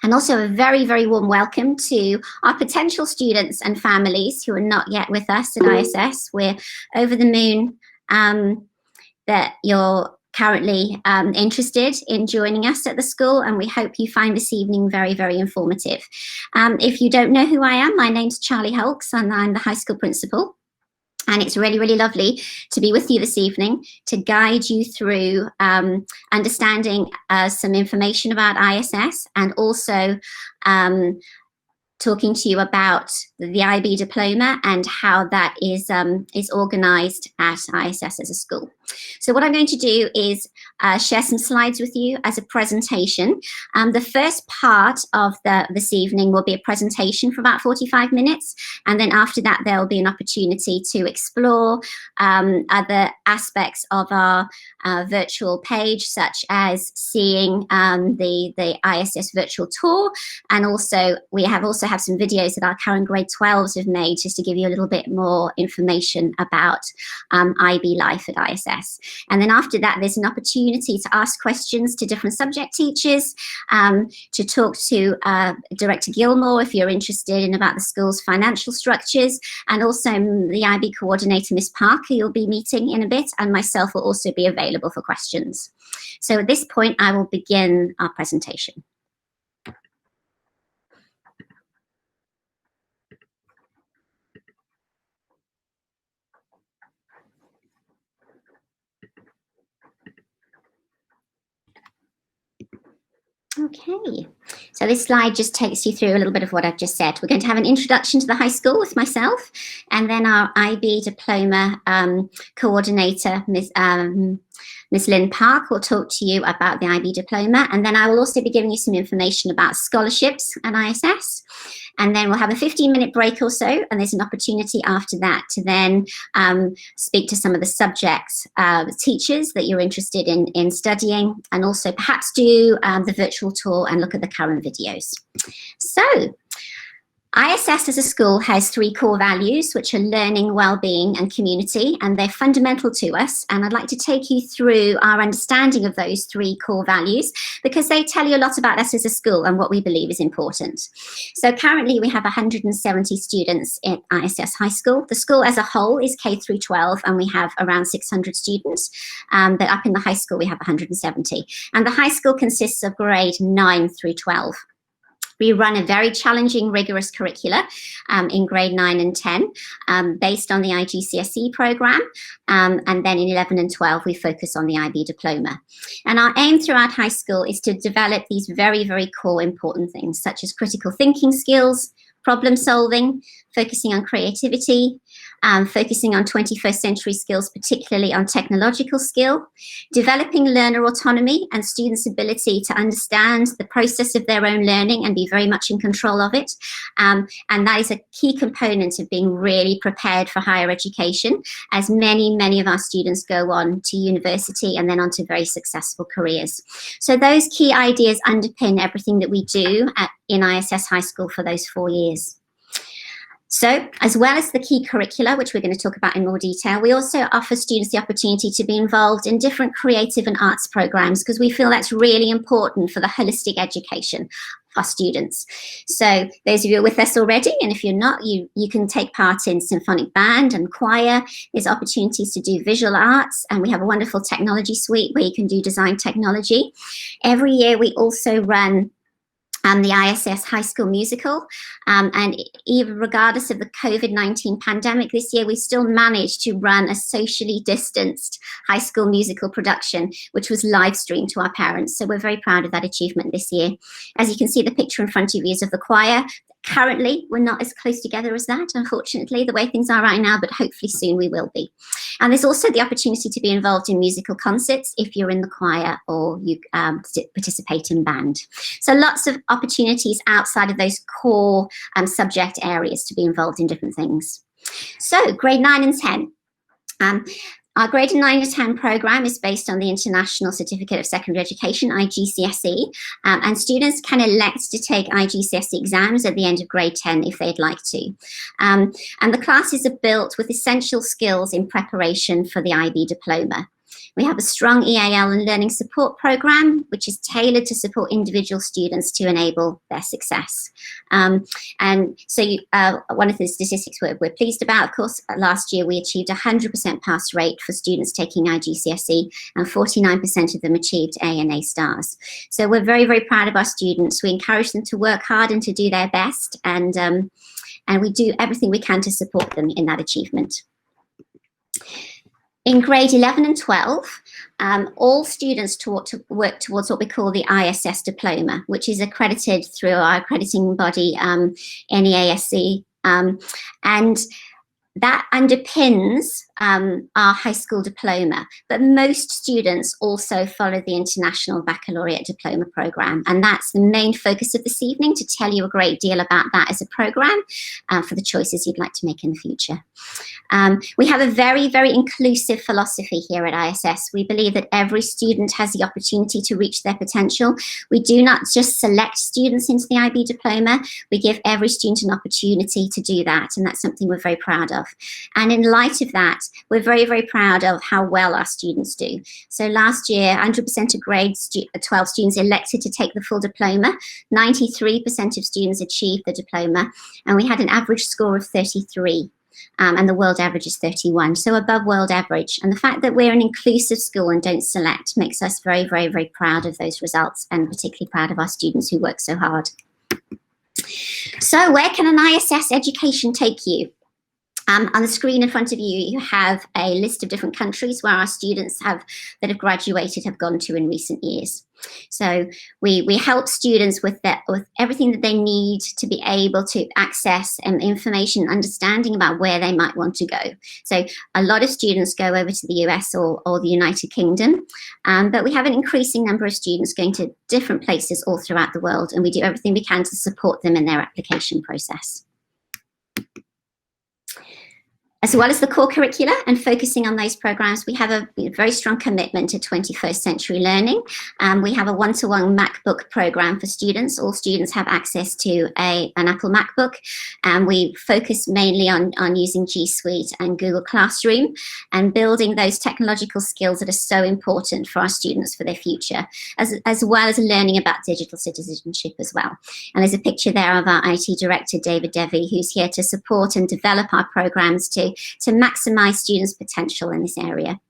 And also a very, very warm welcome to our potential students and families who are not yet with us at ISS. We're over the moon that you're currently interested in joining us at the school, and we hope you find this evening very, very informative. If you don't know who I am, my name's Charlie Hulks, and I'm the high school principal. And it's really, really lovely to be with you this evening to guide you through understanding some information about ISS, and also talking to you about the IB diploma and how that is organised at ISS as a school. So what I'm going to do is share some slides with you as a presentation. The first part of this evening will be a presentation for about 45 minutes, and then after that there will be an opportunity to explore other aspects of our virtual page, such as seeing the ISS virtual tour, and also we also have some videos that our current grade 12s have made just to give you a little bit more information about IB life at ISS. And then after that, there's an opportunity to ask questions to different subject teachers, to talk to Director Gilmore if you're interested in about the school's financial structures, and also the IB coordinator, Miss Parker, you'll be meeting in a bit, and myself will also be available for questions. So at this point, I will begin our presentation. Okay, so this slide just takes you through a little bit of what I've just said. We're going to have an introduction to the high school with myself, and then our IB diploma coordinator, Miss Lynn Park, will talk to you about the IB diploma, and then I will also be giving you some information about scholarships at ISS. And then we'll have a 15-minute break or so, and there's an opportunity after that to then speak to some of the subjects, teachers that you're interested in studying, and also perhaps do the virtual tour and look at the current videos. So, ISS as a school has 3 core values, which are learning, well-being and community, and they're fundamental to us. And I'd like to take you through our understanding of those 3 core values, because they tell you a lot about us as a school and what we believe is important. So currently we have 170 students at ISS High School. The school as a whole is K through 12, and we have around 600 students, but up in the high school we have 170. And the high school consists of grade 9 through 12. We run a very challenging, rigorous curricula in grade 9 and 10 based on the IGCSE programme, and then in 11 and 12 we focus on the IB diploma. And our aim throughout high school is to develop these very, very core important things, such as critical thinking skills, problem solving, focusing on creativity, focusing on 21st century skills, particularly on technological skill, developing learner autonomy and students' ability to understand the process of their own learning and be very much in control of it. And that is a key component of being really prepared for higher education, as many, many of our students go on to university and then on to very successful careers. So those key ideas underpin everything that we do in ISS High School for those 4 years. So, as well as the key curricula, which we're going to talk about in more detail, we also offer students the opportunity to be involved in different creative and arts programs, because we feel that's really important for the holistic education of our students. So, those of you who are with us already, and if you're not, you can take part in symphonic band and choir. There's opportunities to do visual arts, and we have a wonderful technology suite where you can do design technology. Every year we also run the ISS High School Musical, and even regardless of the COVID-19 pandemic this year, we still managed to run a socially distanced high school musical production, which was live streamed to our parents. So we're very proud of that achievement this year. As you can see, the picture in front of you is of the choir. Currently, we're not as close together as that, unfortunately, the way things are right now, but hopefully soon we will be. And there's also the opportunity to be involved in musical concerts if you're in the choir or you participate in band. So lots of opportunities outside of those core subject areas to be involved in different things. So grade 9 and 10. Our grade 9 to 10 programme is based on the International Certificate of Secondary Education, IGCSE, and students can elect to take IGCSE exams at the end of grade 10 if they'd like to. And the classes are built with essential skills in preparation for the IB diploma. We have a strong EAL and learning support program, which is tailored to support individual students to enable their success. And so one of the statistics we're pleased about, of course, last year we achieved 100% pass rate for students taking IGCSE, and 49% of them achieved A and A stars. So we're very, very proud of our students. We encourage them to work hard and to do their best, and we do everything we can to support them in that achievement. In grade 11 and 12, all students work towards what we call the ISS diploma, which is accredited through our accrediting body, NEASC, and that underpins our high school diploma. But most students also follow the International Baccalaureate Diploma Programme, and that's the main focus of this evening, to tell you a great deal about that as a programme for the choices you'd like to make in the future. We have a very, very inclusive philosophy here at ISS. We believe that every student has the opportunity to reach their potential. We do not just select students into the IB diploma, we give every student an opportunity to do that, and that's something we're very proud of. And in light of that, we're very, very proud of how well our students do. So last year, 100% of grade 12 students elected to take the full diploma, 93% of students achieved the diploma, and we had an average score of 33. And the world average is 31, so above world average. And the fact that we're an inclusive school and don't select makes us very, very, very proud of those results, and particularly proud of our students who work so hard. So where can an ISS education take you? On the screen in front of you, you have a list of different countries where our students that have graduated have gone to in recent years. So we help students with everything that they need to be able to access information and understanding about where they might want to go. So a lot of students go over to the US or the United Kingdom, but we have an increasing number of students going to different places all throughout the world, and we do everything we can to support them in their application process. As well as the core curricula and focusing on those programs, we have a very strong commitment to 21st century learning. We have a one-to-one MacBook program for students. All students have access to an Apple MacBook, and we focus mainly on using G Suite and Google Classroom and building those technological skills that are so important for our students for their future, as well as learning about digital citizenship as well. And there's a picture there of our IT director, David Devey, who's here to support and develop our programs to maximize students' potential in this area.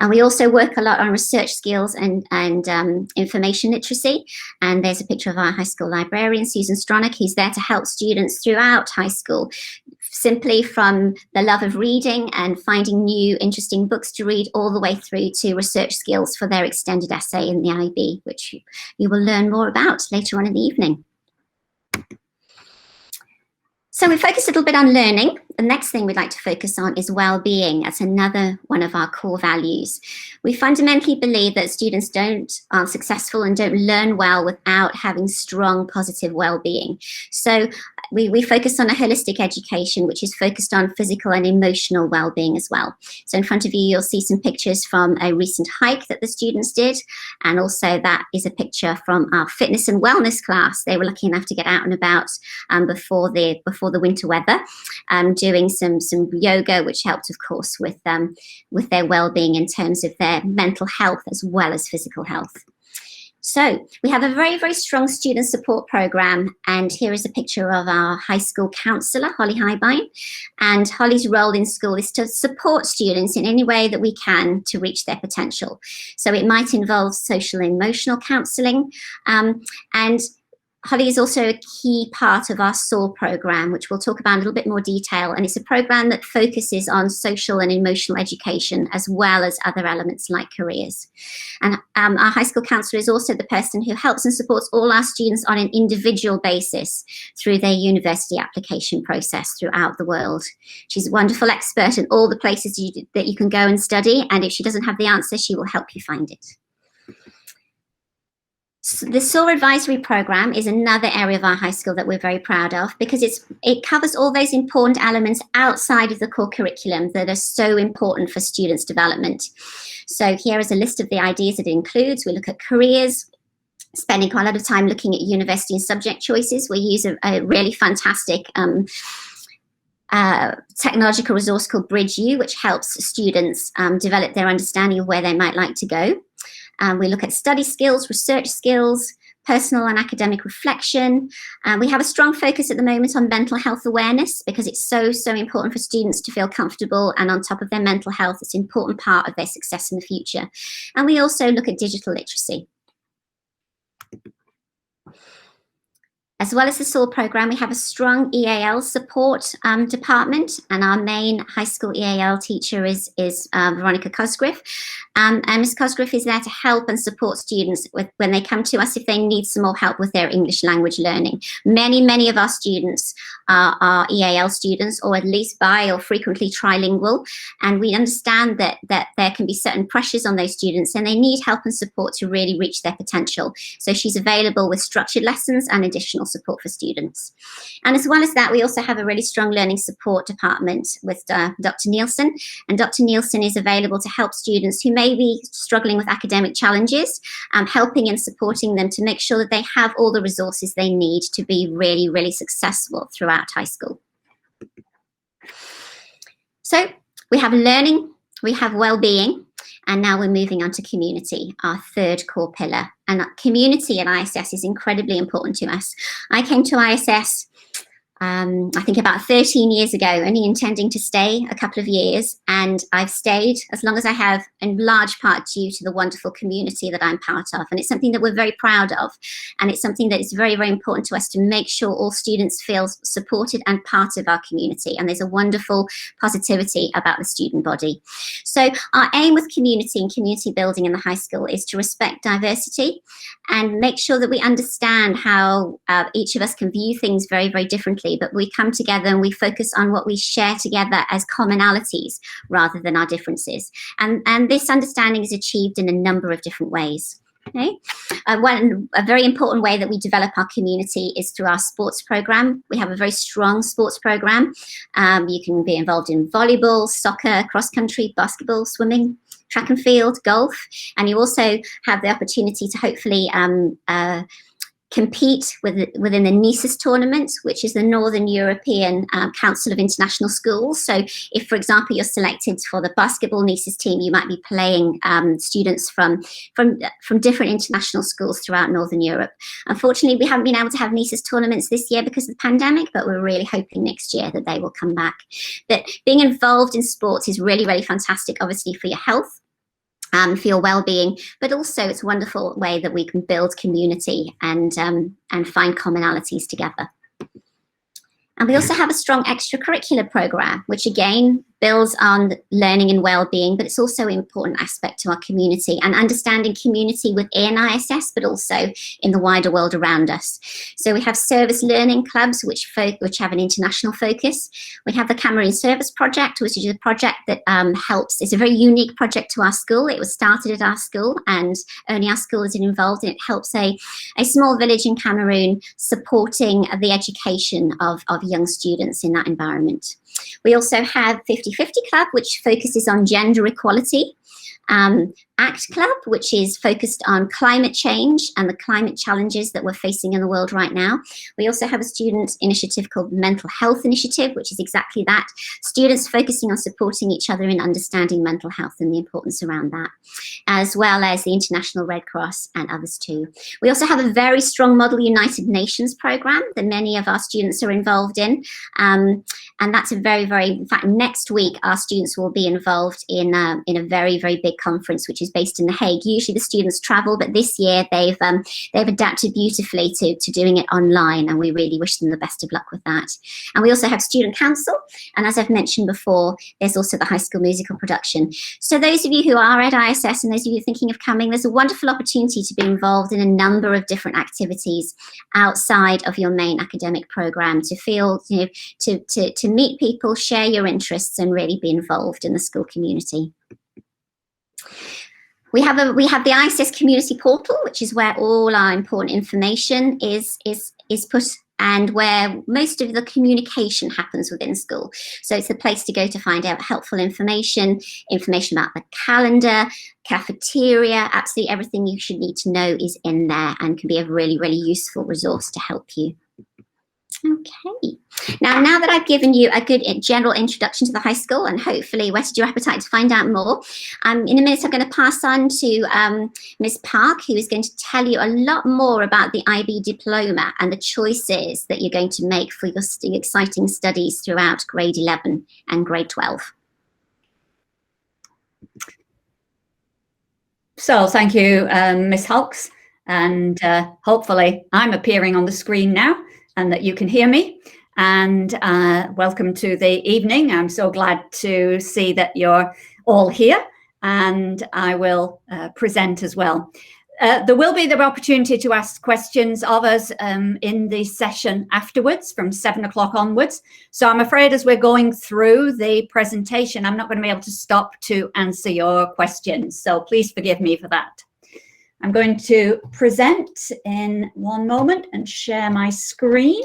And we also work a lot on research skills and information literacy. And there's a picture of our high school librarian, Susan Stronach, who's there to help students throughout high school, simply from the love of reading and finding new interesting books to read, all the way through to research skills for their extended essay in the IB, which you will learn more about later on in the evening. So we focused a little bit on learning. The next thing we'd like to focus on is well-being. That's another one of our core values. We fundamentally believe that students aren't successful and don't learn well without having strong positive well-being. So we focus on a holistic education, which is focused on physical and emotional well-being as well. So in front of you, you'll see some pictures from a recent hike that the students did. And also that is a picture from our fitness and wellness class. They were lucky enough to get out and about before the winter weather, doing some yoga, which helped, of course, with their well-being in terms of their mental health as well as physical health. So we have a very, very strong student support program, and here is a picture of our high school counsellor, Holly Highbine. And Holly's role in school is to support students in any way that we can to reach their potential. So it might involve social and emotional counselling, and Holly is also a key part of our SOAR program, which we'll talk about in a little bit more detail. And it's a program that focuses on social and emotional education, as well as other elements like careers. And our high school counsellor is also the person who helps and supports all our students on an individual basis through their university application process throughout the world. She's a wonderful expert in all the places that you can go and study. And if she doesn't have the answer, she will help you find it. The SOAR advisory program is another area of our high school that we're very proud of, because it covers all those important elements outside of the core curriculum that are so important for students' development. So here is a list of the ideas that it includes. We look at careers, spending quite a lot of time looking at university and subject choices. We use a really fantastic technological resource called Bridge U, which helps students develop their understanding of where they might like to go. We look at study skills, research skills, personal and academic reflection. We have a strong focus at the moment on mental health awareness because it's so important for students to feel comfortable and on top of their mental health. It's an important part of their success in the future. And we also look at digital literacy. As well as the SOAR program, we have a strong EAL support department, and our main high school EAL teacher is Veronica Cosgriff. And Ms. Cosgriff is there to help and support students when they come to us if they need some more help with their English language learning. Many of our students are EAL students, or at least bi or frequently trilingual, and we understand that there can be certain pressures on those students and they need help and support to really reach their potential. So she's available with structured lessons and additional support for students. And as well as that, we also have a really strong learning support department with Dr. Nielsen, and Dr. Nielsen is available to help students who may be struggling with academic challenges, helping and supporting them to make sure that they have all the resources they need to be really successful throughout high school. So we have learning, we have well-being, and now we're moving on to community, our third core pillar. And community at ISS is incredibly important to us. I came to ISS I think about 13 years ago, only intending to stay a couple of years, and I've stayed as long as I have, in large part due to the wonderful community that I'm part of. And it's something that we're very proud of, and it's something that is very important to us to make sure all students feel supported and part of our community. And there's a wonderful positivity about the student body. So our aim with community and community building in the high school is to respect diversity and make sure that we understand how each of us can view things very differently, but we come together and we focus on what we share together as commonalities rather than our differences. And this understanding is achieved in a number of different ways. Okay. A very important way that we develop our community is through our sports program. We have a very strong sports program. You can be involved in volleyball, soccer, cross country, basketball, swimming, track and field, golf, and you also have the opportunity to hopefully compete within the NESIS tournament, which is the Northern European Council of International Schools. So if, for example, you're selected for the basketball NESIS team, you might be playing students from different international schools throughout Northern Europe. Unfortunately, we haven't been able to have NESIS tournaments this year because of the pandemic, but we're really hoping next year that they will come back. But being involved in sports is really fantastic, obviously, for your health, for your well-being, but also it's a wonderful way that we can build community and find commonalities together. And we also have a strong extracurricular program, which again builds on learning and well-being, but it's also an important aspect to our community and understanding community within ISS, but also in the wider world around us. So we have service learning clubs, which have an international focus. We have the Cameroon Service Project, which is a project that helps. It's a very unique project to our school. It was started at our school, and only our school is involved, and it helps a small village in Cameroon supporting the education of young students in that environment. We also have 50/50 Club, which focuses on gender equality. ACT Club, which is focused on climate change and the climate challenges that we're facing in the world right now. We also have a student initiative called Mental Health Initiative, which is exactly that. Students focusing on supporting each other in understanding mental health and the importance around that, as well as the International Red Cross and others too. We also have a very strong Model United Nations program that many of our students are involved in. And that's a very, in fact, next week, our students will be involved in a very big conference, which is based in The Hague. Usually the students travel, but this year they've adapted beautifully to doing it online, and we really wish them the best of luck with that. And we also have student council, and as I've mentioned before, there's also the high school musical production. So those of you who are at ISS and those of you thinking of coming, there's a wonderful opportunity to be involved in a number of different activities outside of your main academic program, to feel, to meet people, share your interests, and really be involved in the school community. We have the ISS community portal, which is where all our important information is put, and where most of the communication happens within school. So it's the place to go to find out helpful information about the calendar, cafeteria, absolutely everything you should need to know is in there and can be a really useful resource to help you. Okay. Now that I've given you a good general introduction to the high school and hopefully whetted your appetite to find out more, in a minute I'm going to pass on to Ms. Park, who is going to tell you a lot more about the IB diploma and the choices that you're going to make for your exciting studies throughout grade 11 and grade 12. So thank you, Ms. Hulks, and hopefully I'm appearing on the screen now and that you can hear me. And welcome to the evening. I'm so glad to see that you're all here, and I will present as well. There will be the opportunity to ask questions of us in the session afterwards from 7 o'clock onwards. So I'm afraid as we're going through the presentation, I'm not going to be able to stop to answer your questions. So please forgive me for that. I'm going to present in one moment and share my screen.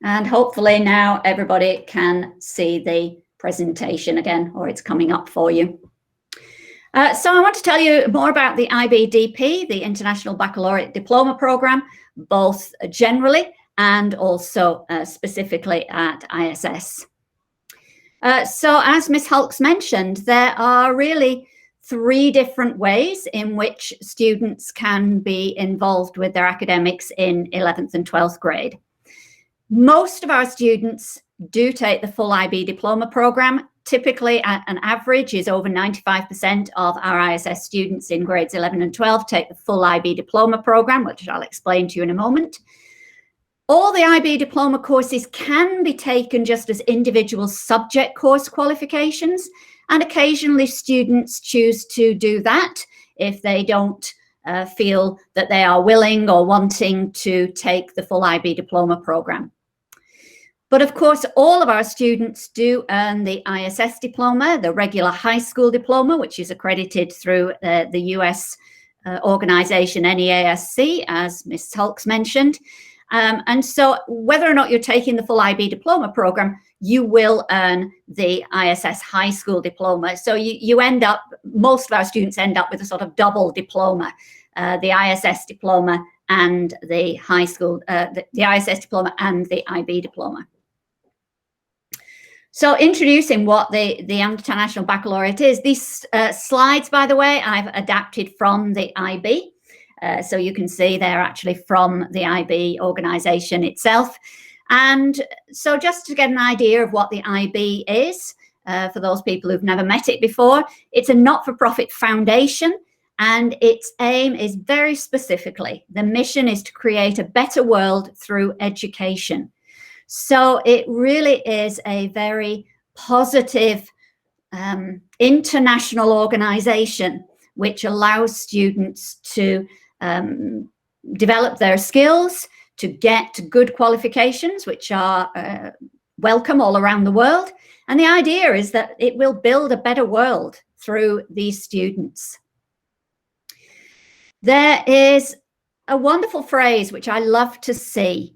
And hopefully now everybody can see the presentation again, or it's coming up for you. So I want to tell you more about the IBDP, the International Baccalaureate Diploma Programme, both generally and also specifically at ISS. So as Ms. Hulks mentioned, there are really 3 different ways in which students can be involved with their academics in 11th and 12th grade. Most of our students do take the full IB diploma programme. Typically, an average is over 95% of our ISS students in grades 11 and 12 take the full IB diploma programme, which I'll explain to you in a moment. All the IB diploma courses can be taken just as individual subject course qualifications, and occasionally students choose to do that if they don't feel that they are willing or wanting to take the full IB diploma programme. But of course, all of our students do earn the ISS diploma, the regular high school diploma, which is accredited through the US organization NEASC, as Ms. Hulks mentioned. And so whether or not you're taking the full IB diploma program, you will earn the ISS high school diploma. So you end up, most of our students end up with a sort of double diploma, the ISS diploma and the high school, the ISS diploma and the IB diploma. So introducing what the International Baccalaureate is, these slides, by the way, I've adapted from the IB. So you can see they're actually from the IB organization itself. And so just to get an idea of what the IB is, for those people who've never met it before, it's a not-for-profit foundation, and its aim is very specifically, the mission is to create a better world through education. So it really is a very positive international organization which allows students to develop their skills, to get good qualifications, which are welcome all around the world. And the idea is that it will build a better world through these students. There is a wonderful phrase which I love to see,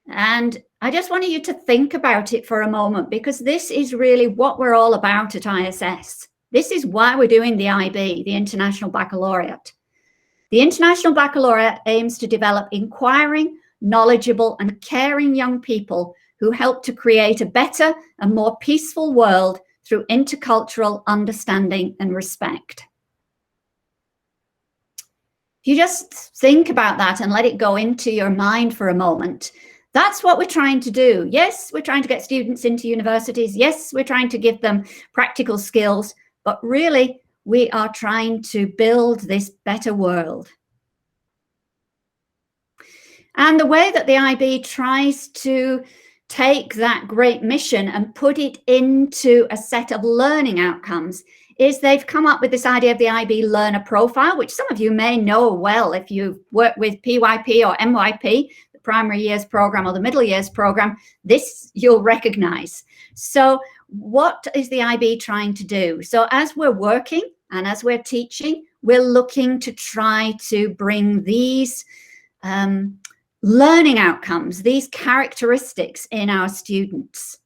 and I just wanted you to think about it for a moment, because this is really what we're all about at ISS. This is why we're doing the IB, the International Baccalaureate. The International Baccalaureate aims to develop inquiring, knowledgeable, and caring young people who help to create a better and more peaceful world through intercultural understanding and respect. If you just think about that and let it go into your mind for a moment, that's what we're trying to do. Yes, we're trying to get students into universities. Yes, we're trying to give them practical skills, but really we are trying to build this better world. And the way that the IB tries to take that great mission and put it into a set of learning outcomes is they've come up with this idea of the IB learner profile, which some of you may know well if you've worked with PYP or MYP, the primary years program or the middle years program. This you'll recognize. So what is the IB trying to do? So as we're working and as we're teaching, we're looking to try to bring these learning outcomes, these characteristics in our students.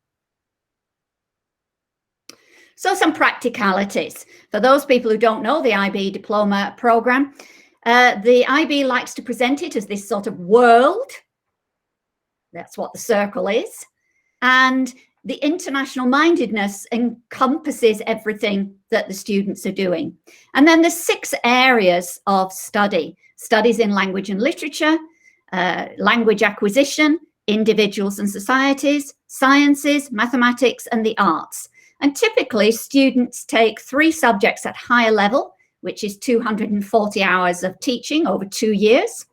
So some practicalities. For those people who don't know the IB diploma program, the IB likes to present it as this sort of world. That's what the circle is. And the international mindedness encompasses everything that the students are doing. And then there's 6 areas of study: studies in language and literature, language acquisition, individuals and societies, sciences, mathematics, and the arts. And typically students take 3 subjects at higher level, which is 240 hours of teaching over 2 years,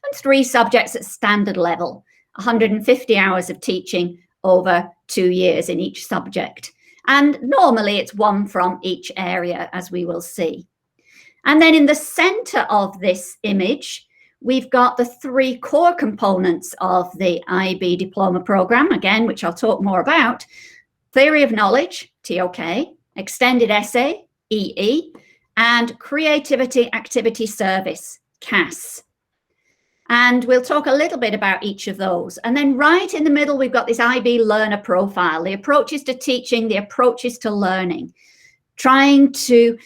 and 3 subjects at standard level, 150 hours of teaching over 2 years in each subject. And normally it's 1 from each area, as we will see. And then in the center of this image, we've got the 3 core components of the IB diploma program, again, which I'll talk more about: theory of knowledge, TOK, extended essay, EE, and creativity activity service, CAS. And we'll talk a little bit about each of those. And then right in the middle, we've got this IB learner profile, the approaches to teaching, the approaches to learning, trying to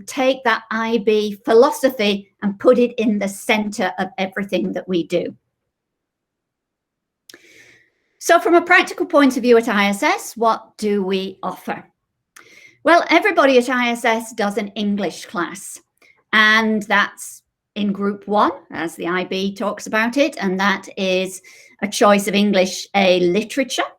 take that IB philosophy and put it in the center of everything that we do. So from a practical point of view at ISS, what do we offer? Well, everybody at ISS does an English class, and that's in group 1, as the IB talks about it, and that is a choice of English A literature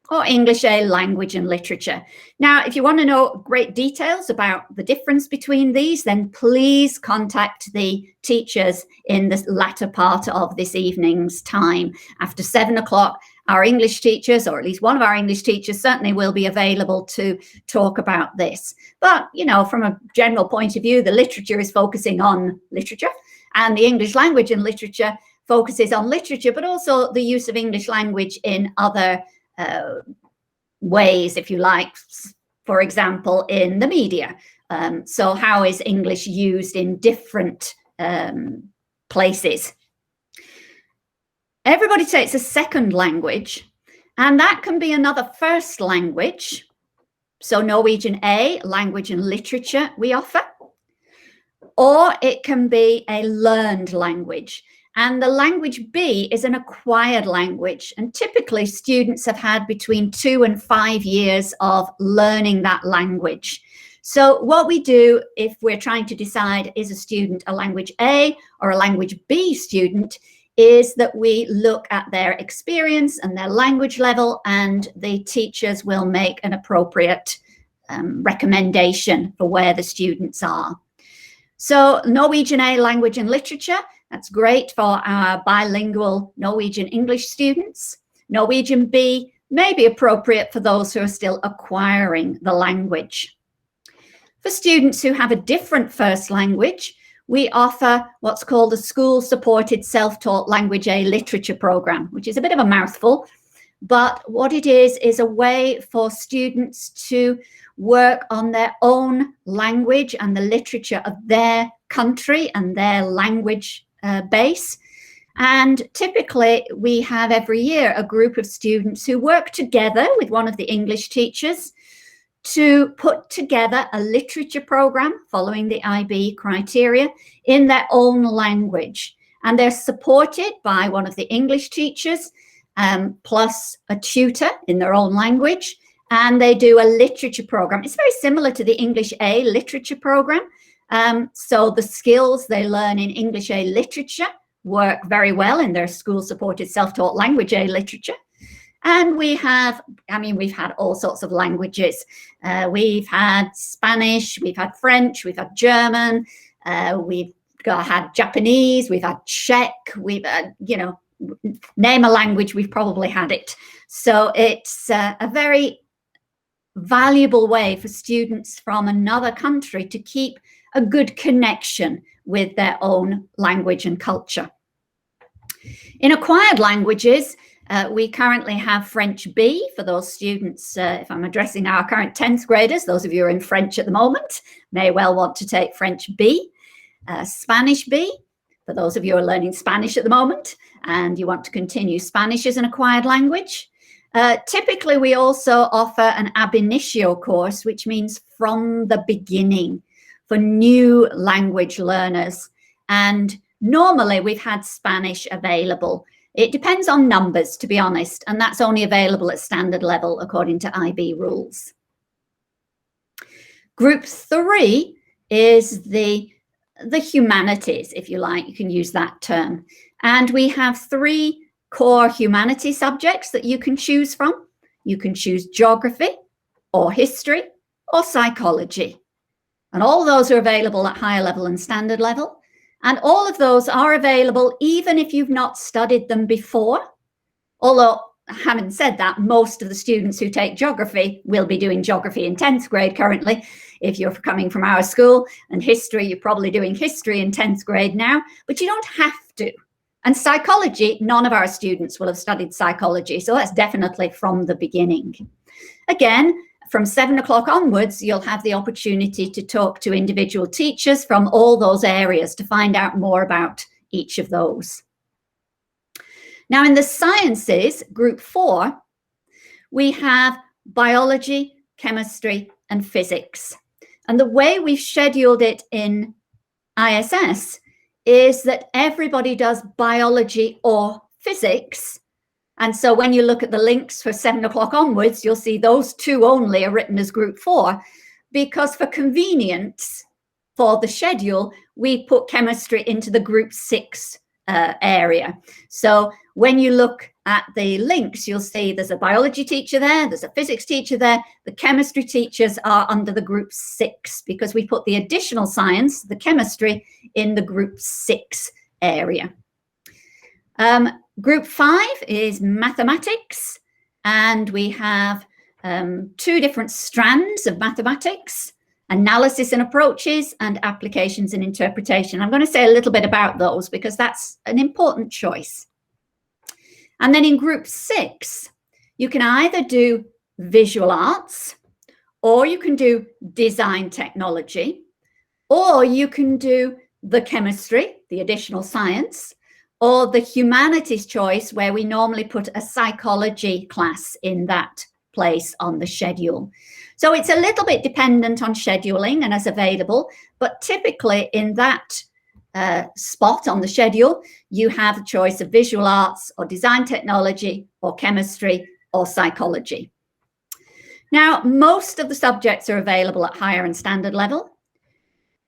or English A language and literature. Now, if you want to know great details about the difference between these, then please contact the teachers in the latter part of this evening's time. After 7 o'clock, our English teachers, or at least one of our English teachers, certainly will be available to talk about this. But, you know, from a general point of view, the literature is focusing on literature, and the English language and literature focuses on literature, but also the use of English language in other ways, if you like, for example, in the media. So how is English used in different places? Everybody takes a second language, and that can be another first language. So Norwegian A, language and literature, we offer. Or it can be a learned language. And the language B is an acquired language. And typically students have had between 2 and 5 years of learning that language. So what we do if we're trying to decide, is a student a language A or a language B student, is that we look at their experience and their language level, and the teachers will make an appropriate recommendation for where the students are. So Norwegian A, language and literature, that's great for our bilingual Norwegian English students. Norwegian B may be appropriate for those who are still acquiring the language. For students who have a different first language, we offer what's called a school-supported self-taught language A literature program, which is a bit of a mouthful, but what it is a way for students to work on their own language and the literature of their country and their language base. And typically we have every year a group of students who work together with one of the English teachers to put together a literature program following the IB criteria in their own language. And they're supported by one of the English teachers plus a tutor in their own language. And they do a literature program. It's very similar to the English A literature program. So the skills they learn in English A literature work very well in their school-supported self-taught language A literature. And we have, we've had all sorts of languages. We've had Spanish, we've had French, we've had German, we've had Japanese, we've had Czech, we've had, name a language, we've probably had it. So it's a very valuable way for students from another country to keep a good connection with their own language and culture. In acquired languages, we currently have French B for those students, if I'm addressing our current 10th graders, those of you who are in French at the moment may well want to take French B. Spanish B, for those of you who are learning Spanish at the moment and you want to continue Spanish as an acquired language. Typically, we also offer an ab initio course, which means from the beginning for new language learners. And normally we've had Spanish available. It depends on numbers, to be honest, and that's only available at standard level according to IB rules. Group 3 is the humanities, if you like, you can use that term. And we have 3 core humanity subjects that you can choose from. You can choose geography or history or psychology. And all those are available at higher level and standard level. And all of those are available even if you've not studied them before. Although, having said that, most of the students who take geography will be doing geography in 10th grade currently. If you're coming from our school, and history, you're probably doing history in 10th grade now, but you don't have to. And psychology, none of our students will have studied psychology, so that's definitely from the beginning. Again, from 7 o'clock onwards, you'll have the opportunity to talk to individual teachers from all those areas to find out more about each of those. Now, in the sciences, group 4, we have biology, chemistry, and physics. And the way we've scheduled it in ISS is that everybody does biology or physics. And so when you look at the links for 7 o'clock onwards, you'll see those 2 only are written as group 4, because for convenience for the schedule, we put chemistry into the group 6 area. So when you look at the links, you'll see there's a biology teacher there, there's a physics teacher there. The chemistry teachers are under the group 6 because we put the additional science, the chemistry, in the group 6 area. Group 5 is mathematics, and we have 2 different strands of mathematics: analysis and approaches, and applications and interpretation. I'm going to say a little bit about those because that's an important choice. And then in group 6, you can either do visual arts, or you can do design technology, or you can do the chemistry, the additional science, or the humanities choice, where we normally put a psychology class in that place on the schedule. So it's a little bit dependent on scheduling and as available, but typically in that spot on the schedule, you have a choice of visual arts or design technology or chemistry or psychology. Now, most of the subjects are available at higher and standard level.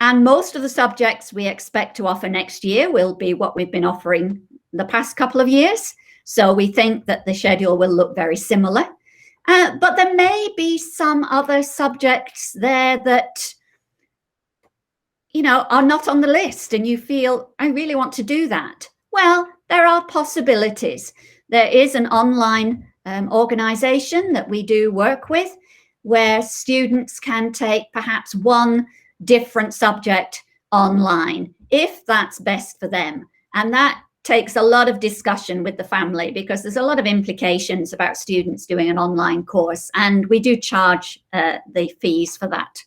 And most of the subjects we expect to offer next year will be what we've been offering the past couple of years. So we think that the schedule will look very similar. But there may be some other subjects there that, you know, are not on the list and you feel, I really want to do that. Well, there are possibilities. There is an online organization that we do work with where students can take perhaps one different subject online if that's best for them. And that takes a lot of discussion with the family because there's a lot of implications about students doing an online course, and we do charge the fees for that.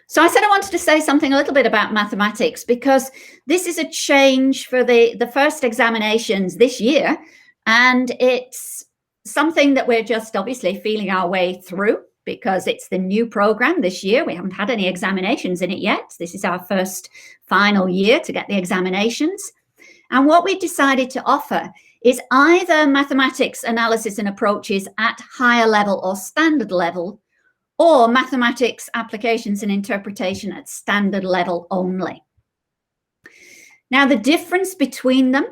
So I said I wanted to say something a little bit about mathematics because this is a change for the first examinations this year, and it's something that we're just obviously feeling our way through because it's the new program this year. We haven't had any examinations in it yet. This is our first final year to get the examinations. And what we decided to offer is either mathematics analysis and approaches at higher level or standard level, or mathematics applications and interpretation at standard level only. Now, the difference between them,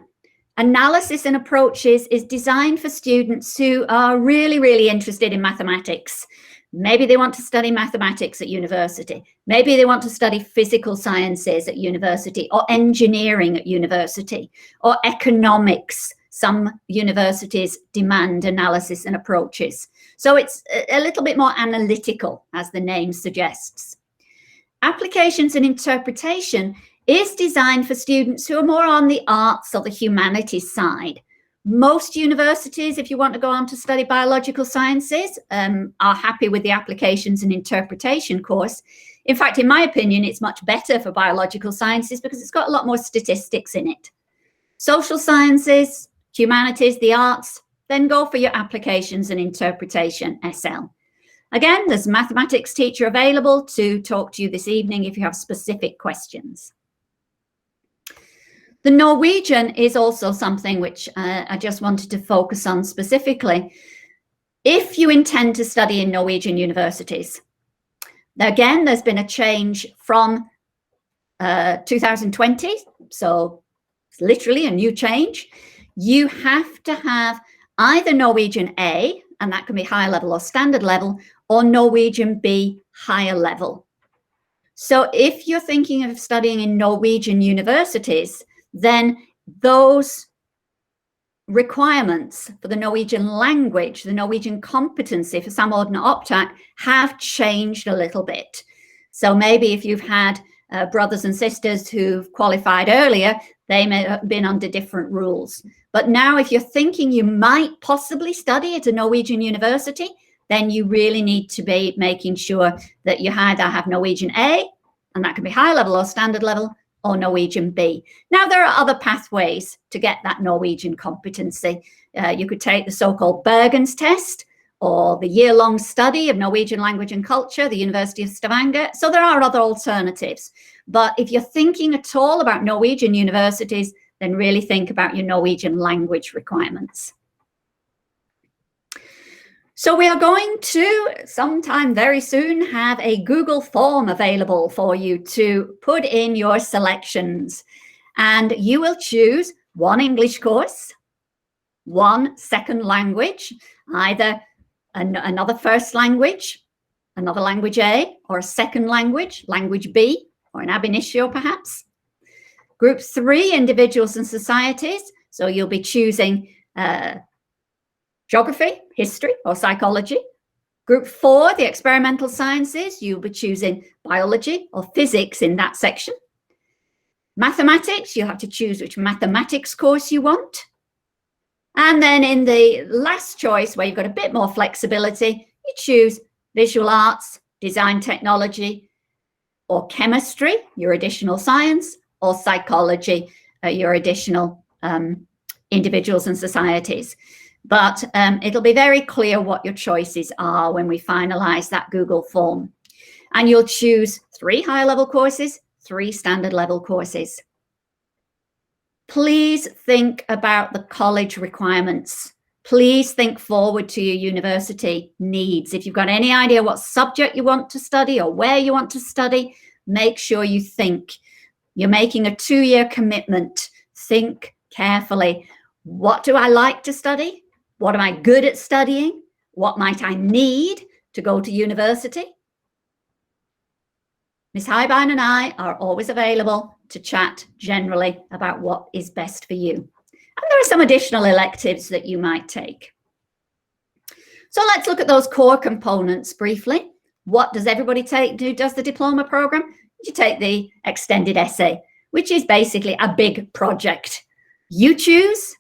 analysis and approaches, is designed for students who are really, really interested in mathematics. Maybe they want to study mathematics at university. Maybe they want to study physical sciences at university, or engineering at university, or economics. Some universities demand analysis and approaches. So it's a little bit more analytical, as the name suggests. Applications and interpretation is designed for students who are more on the arts or the humanities side. Most universities, if you want to go on to study biological sciences, are happy with the applications and interpretation course. In fact, in my opinion, it's much better for biological sciences because it's got a lot more statistics in it. Social sciences, humanities, the arts, then go for your applications and interpretation SL. Again, there's a mathematics teacher available to talk to you this evening if you have specific questions. The Norwegian is also something which I just wanted to focus on specifically. If you intend to study in Norwegian universities, again, there's been a change from 2020, so it's literally a new change. You have to have either Norwegian A, and that can be higher level or standard level, or Norwegian B, higher level. So if you're thinking of studying in Norwegian universities, then those requirements for the Norwegian language, the Norwegian competency for samordna opptak have changed a little bit. So maybe if you've had brothers and sisters who've qualified earlier, they may have been under different rules. But now if you're thinking you might possibly study at a Norwegian university, then you really need to be making sure that you either have Norwegian A, and that can be high level or standard level, or Norwegian B. Now, there are other pathways to get that Norwegian competency. You could take the so-called Bergen's test, or the year-long study of Norwegian language and culture, the University of Stavanger. So there are other alternatives. But if you're thinking at all about Norwegian universities, then really think about your Norwegian language requirements. So we are going to, sometime very soon, have a Google form available for you to put in your selections. And you will choose one English course, one second language, either another first language, another language A, or a second language, language B, or an ab initio perhaps. Group 3, individuals and societies. So you'll be choosing geography, history, or psychology. Group 4, the experimental sciences, you'll be choosing biology or physics in that section. Mathematics, you'll have to choose which mathematics course you want. And then in the last choice, where you've got a bit more flexibility, you choose visual arts, design technology, or chemistry, your additional science, or psychology, your additional individuals and societies. But it'll be very clear what your choices are when we finalize that Google form. And you'll choose 3 higher level courses, 3 standard level courses. Please think about the college requirements. Please think forward to your university needs. If you've got any idea what subject you want to study or where you want to study, make sure you think. You're making a 2-year commitment. Think carefully. What do I like to study? What am I good at studying? What might I need to go to university? Ms. Highbine and I are always available to chat generally about what is best for you. And there are some additional electives that you might take. So let's look at those core components briefly. What does everybody take who does the diploma program? You take the extended essay, which is basically a big project. You choose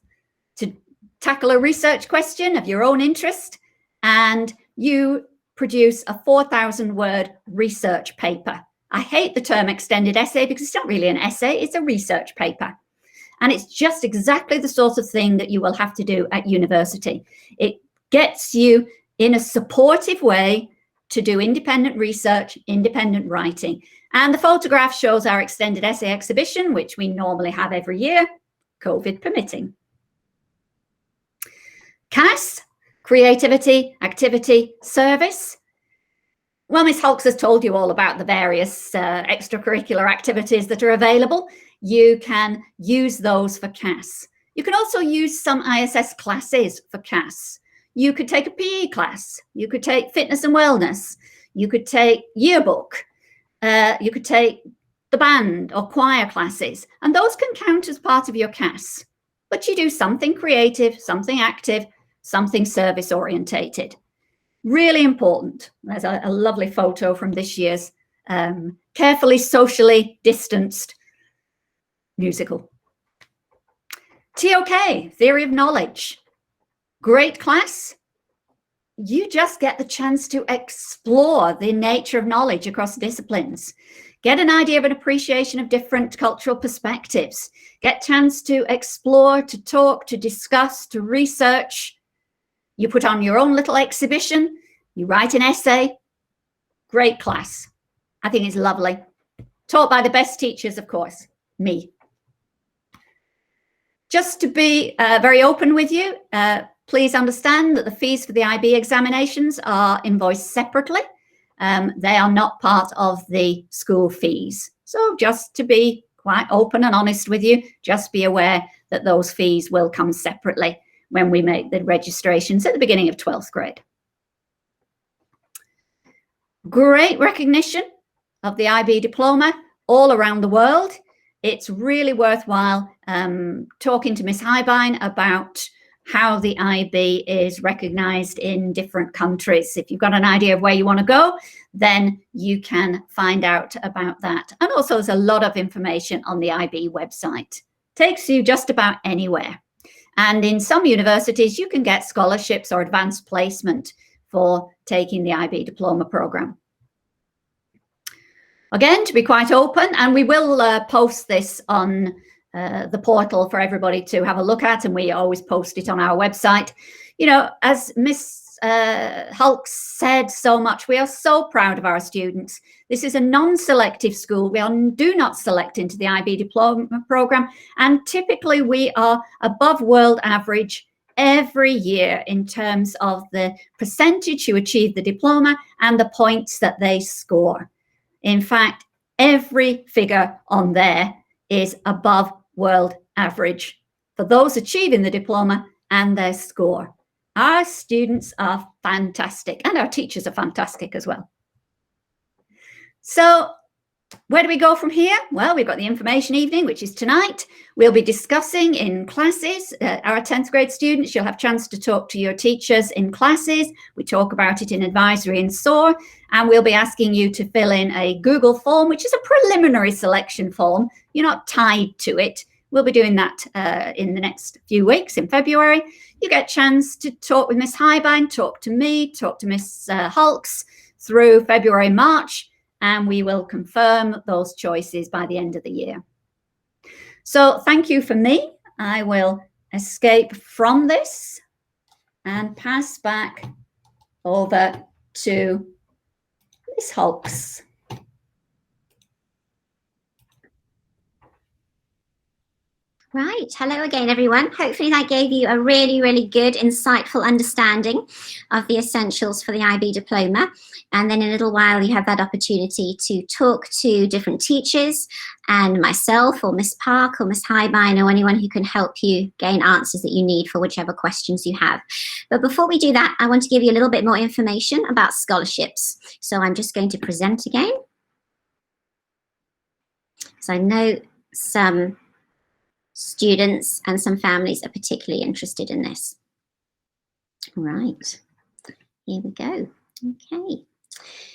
to tackle a research question of your own interest, and you produce a 4,000-word research paper. I hate the term extended essay because it's not really an essay, it's a research paper. And it's just exactly the sort of thing that you will have to do at university. It gets you in a supportive way to do independent research, independent writing. And the photograph shows our extended essay exhibition, which we normally have every year, COVID permitting. CAS, creativity, activity, service. Well, Ms. Hulks has told you all about the various extracurricular activities that are available. You can use those for CAS. You can also use some ISS classes for CAS. You could take a PE class. You could take fitness and wellness. You could take yearbook. You could take the band or choir classes. And those can count as part of your CAS. But you do something creative, something active, something service orientated. Really important. There's a lovely photo from this year's carefully socially distanced musical. TOK, Theory of Knowledge. Great class. You just get the chance to explore the nature of knowledge across disciplines. Get an idea of an appreciation of different cultural perspectives. Get a chance to explore, to talk, to discuss, to research You put on your own little exhibition, you write an essay. Great class. I think it's lovely. Taught by the best teachers, of course, me. Just to be very open with you, please understand that the fees for the IB examinations are invoiced separately. They are not part of the school fees. So just to be quite open and honest with you, just be aware that those fees will come separately when we make the registrations at the beginning of 12th grade. Great recognition of the IB diploma all around the world. It's really worthwhile talking to Miss Highbine about how the IB is recognised in different countries. If you've got an idea of where you want to go, then you can find out about that. And also there's a lot of information on the IB website. Takes you just about anywhere. And in some universities, you can get scholarships or advanced placement for taking the IB diploma programme. Again, to be quite open, and we will post this on the portal for everybody to have a look at, and we always post it on our website. You know, as Miss Hulk said so much, we are so proud of our students. This is a non-selective school. We do not select into the IB diploma programme, and typically we are above world average every year in terms of the percentage who achieve the diploma and the points that they score. In fact, every figure on there is above world average for those achieving the diploma and their score. Our students are fantastic, and our teachers are fantastic as well. So where do we go from here? Well, we've got the information evening, which is tonight. We'll be discussing in classes. Our 10th grade students, you'll have a chance to talk to your teachers in classes. We talk about it in advisory and SOAR, and we'll be asking you to fill in a Google form, which is a preliminary selection form. You're not tied to it. We'll be doing that in the next few weeks in February. You get a chance to talk with Miss Highbine, talk to me, talk to Miss Hulks through February, March, and we will confirm those choices by the end of the year. So thank you for me. I will escape from this and pass back over to Miss Hulks. Right. Hello again, everyone. Hopefully that gave you a really, really good, insightful understanding of the essentials for the IB diploma. And then in a little while, you have that opportunity to talk to different teachers and myself or Miss Park or Miss Highbine or anyone who can help you gain answers that you need for whichever questions you have. But before we do that, I want to give you a little bit more information about scholarships. So I'm just going to present again. So I know some students and some families are particularly interested in this. Right, here we go. Okay.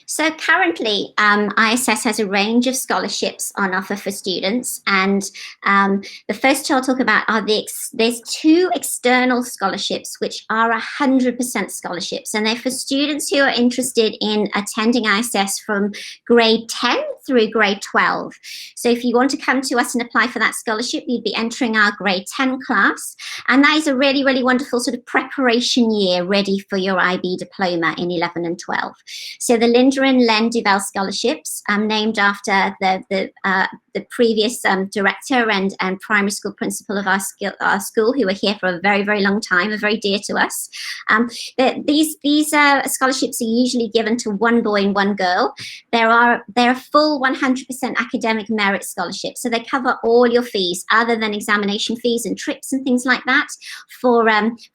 So currently, ISS has a range of scholarships on offer for students, and the first two I'll talk about are there's two external scholarships which are 100% scholarships, and they're for students who are interested in attending ISS from grade 10 through grade 12. So if you want to come to us and apply for that scholarship, you'd be entering our grade 10 class, and that is a really, really wonderful sort of preparation year ready for your IB diploma in 11 and 12. So the Linda and Len Duval scholarships, named after the previous director and primary school principal of our school, who were here for a very, very long time, are very dear to us. These scholarships are usually given to one boy and one girl. They're full 100% academic merit scholarships, so they cover all your fees other than examination fees and trips and things like that for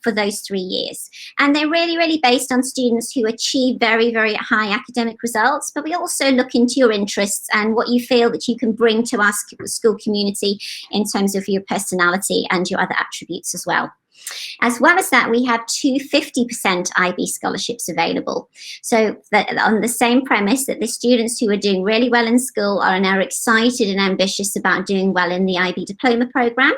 those 3 years. And they're really, really based on students who achieve very, very high academic results, but we also look into your interests and what you feel that you can bring to our school community in terms of your personality and your other attributes as well. As well as that, we have two 50% IB scholarships available. So that on the same premise that the students who are doing really well in school are now excited and ambitious about doing well in the IB diploma program.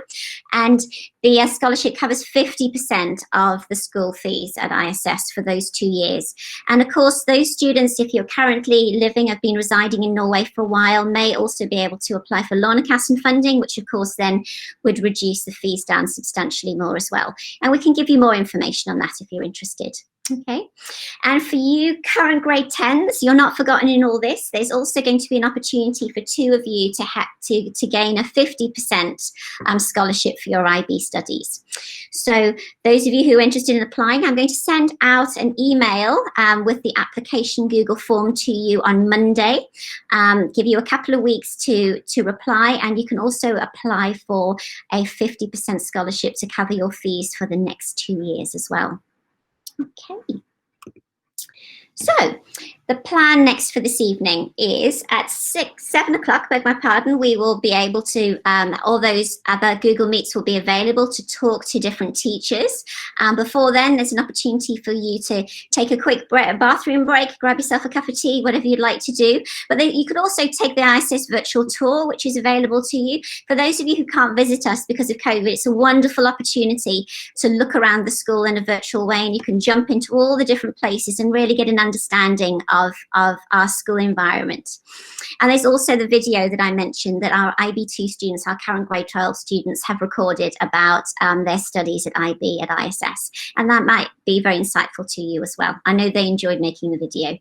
And the scholarship covers 50% of the school fees at ISS for those 2 years. And of course, those students, if you're currently have been residing in Norway for a while, may also be able to apply for Lånekassen funding, which of course then would reduce the fees down substantially more as well. And we can give you more information on that if you're interested. Okay, and for you current grade 10s, you're not forgotten in all this. There's also going to be an opportunity for 2 of you to gain a 50% scholarship for your IB studies. So those of you who are interested in applying, I'm going to send out an email with the application Google form to you on Monday. Give you a couple of weeks to reply, and you can also apply for a 50% scholarship to cover your fees for the next 2 years as well. Okay, so the plan next for this evening is at 7 o'clock, beg my pardon, we will be able to, all those other Google Meets will be available to talk to different teachers. Before then, there's an opportunity for you to take a quick bathroom break, grab yourself a cup of tea, whatever you'd like to do. But then you could also take the ISS virtual tour, which is available to you. For those of you who can't visit us because of COVID, it's a wonderful opportunity to look around the school in a virtual way, and you can jump into all the different places and really get an understanding of our school environment. And there's also the video that I mentioned that our IB2 students, our current grade 12 students, have recorded about their studies at IB at ISS. And that might be very insightful to you as well. I know they enjoyed making the video.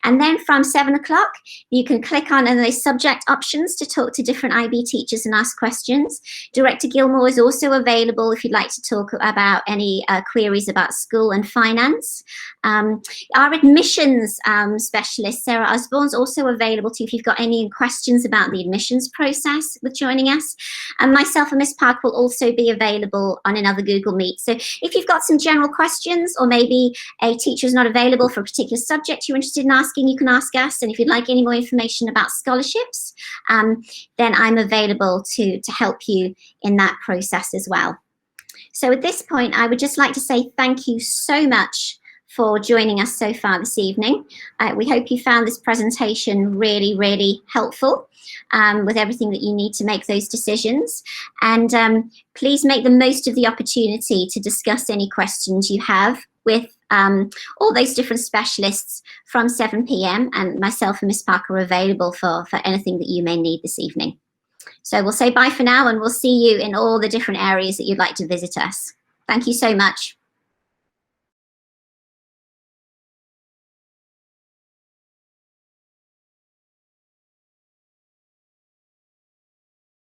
And then from 7 o'clock, you can click on those subject options to talk to different IB teachers and ask questions. Director Gilmore is also available if you'd like to talk about any queries about school and finance. Our admissions specialist, Sarah Osborne, is also available to you if you've got any questions about the admissions process with joining us. And myself and Miss Park will also be available on another Google Meet. So if you've got some general questions, or maybe a teacher is not available for a particular subject you're interested in asking, you can ask us. And if you'd like any more information about scholarships, then I'm available to help you in that process as well. So at this point, I would just like to say thank you so much for joining us so far this evening. We hope you found this presentation really, really helpful with everything that you need to make those decisions. And please make the most of the opportunity to discuss any questions you have with all those different specialists from 7 p.m. and myself and Miss Parker are available for anything that you may need this evening. So we'll say bye for now, and we'll see you in all the different areas that you'd like to visit us. Thank you so much.